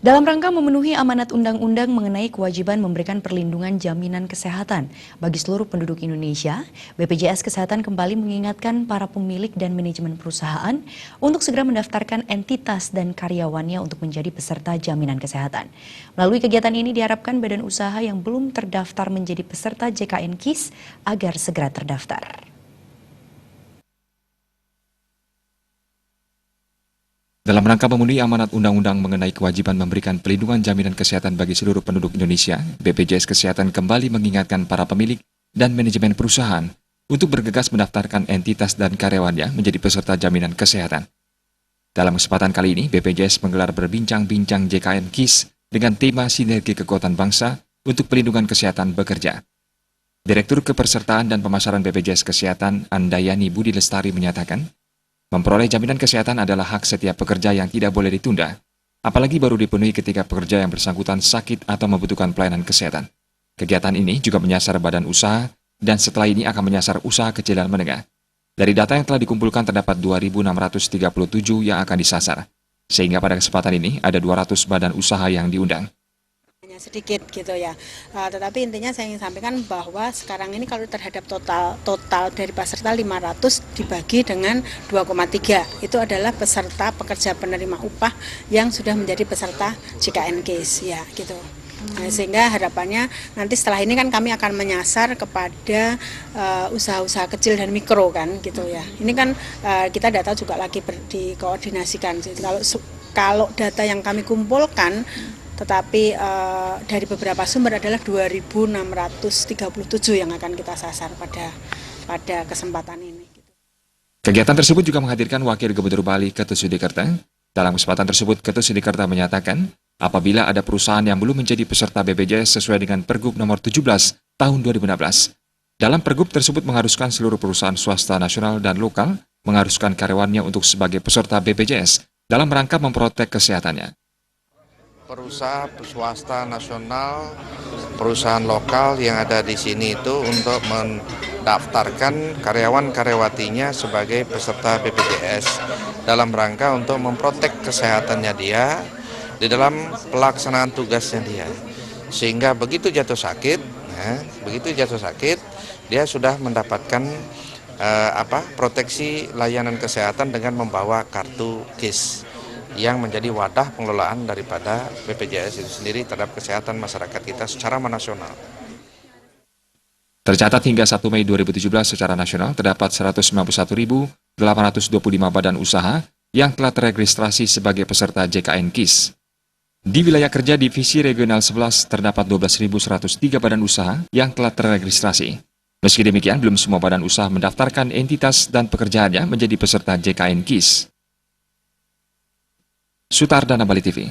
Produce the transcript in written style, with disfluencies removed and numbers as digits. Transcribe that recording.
Dalam rangka memenuhi amanat undang-undang mengenai kewajiban memberikan perlindungan jaminan kesehatan bagi seluruh penduduk Indonesia, BPJS Kesehatan kembali mengingatkan para pemilik dan manajemen perusahaan untuk segera mendaftarkan entitas dan karyawannya untuk menjadi peserta jaminan kesehatan. Melalui kegiatan ini diharapkan badan usaha yang belum terdaftar menjadi peserta JKN KIS agar segera terdaftar. Dalam rangka memenuhi amanat undang-undang mengenai kewajiban memberikan perlindungan jaminan kesehatan bagi seluruh penduduk Indonesia, BPJS Kesehatan kembali mengingatkan para pemilik dan manajemen perusahaan untuk bergegas mendaftarkan entitas dan karyawannya menjadi peserta jaminan kesehatan. Dalam kesempatan kali ini, BPJS menggelar berbincang-bincang JKN KIS dengan tema Sinergi Kekuatan Bangsa untuk Perlindungan Kesehatan Bekerja. Direktur Kepesertaan dan Pemasaran BPJS Kesehatan, Andayani Budi Lestari menyatakan, memperoleh jaminan kesehatan adalah hak setiap pekerja yang tidak boleh ditunda, apalagi baru dipenuhi ketika pekerja yang bersangkutan sakit atau membutuhkan pelayanan kesehatan. Kegiatan ini juga menyasar badan usaha dan setelah ini akan menyasar usaha kecil dan menengah. Dari data yang telah dikumpulkan terdapat 2.637 yang akan disasar, sehingga pada kesempatan ini ada 200 badan usaha yang diundang. Sedikit gitu ya, tetapi intinya saya ingin sampaikan bahwa sekarang ini kalau terhadap total dari peserta 500 dibagi dengan 2,3 itu adalah peserta pekerja penerima upah yang sudah menjadi peserta JKN KIS ya gitu. Nah, sehingga harapannya nanti setelah ini kan kami akan menyasar kepada usaha-usaha kecil dan mikro kan gitu ya. Ini kan kita data juga lagi dikoordinasikan. Jadi kalau data yang kami kumpulkan tetapi dari beberapa sumber adalah 2.637 yang akan kita sasar pada kesempatan ini. Kegiatan tersebut juga menghadirkan Wakil Gubernur Bali Ketut Sudikerta. Dalam kesempatan tersebut, Ketut Sudikerta menyatakan, apabila ada perusahaan yang belum menjadi peserta BPJS sesuai dengan Pergub nomor 17 tahun 2016. Dalam Pergub tersebut mengharuskan seluruh perusahaan swasta nasional dan lokal mengharuskan karyawannya untuk sebagai peserta BPJS dalam rangka memprotek kesehatannya. Perusahaan swasta nasional, perusahaan lokal yang ada di sini itu untuk mendaftarkan karyawan-karyawatinya sebagai peserta BPJS dalam rangka untuk memprotek kesehatannya dia di dalam pelaksanaan tugasnya dia. Sehingga begitu jatuh sakit, dia sudah mendapatkan proteksi layanan kesehatan dengan membawa kartu KIS yang menjadi wadah pengelolaan daripada BPJS itu sendiri terhadap kesehatan masyarakat kita secara nasional. Tercatat hingga 1 Mei 2017 secara nasional terdapat 191.825 badan usaha yang telah teregistrasi sebagai peserta JKN KIS. Di wilayah kerja Divisi Regional 11 terdapat 12.103 badan usaha yang telah teregistrasi. Meski demikian, belum semua badan usaha mendaftarkan entitas dan pekerjaannya menjadi peserta JKN KIS. Sutardana Bali TV.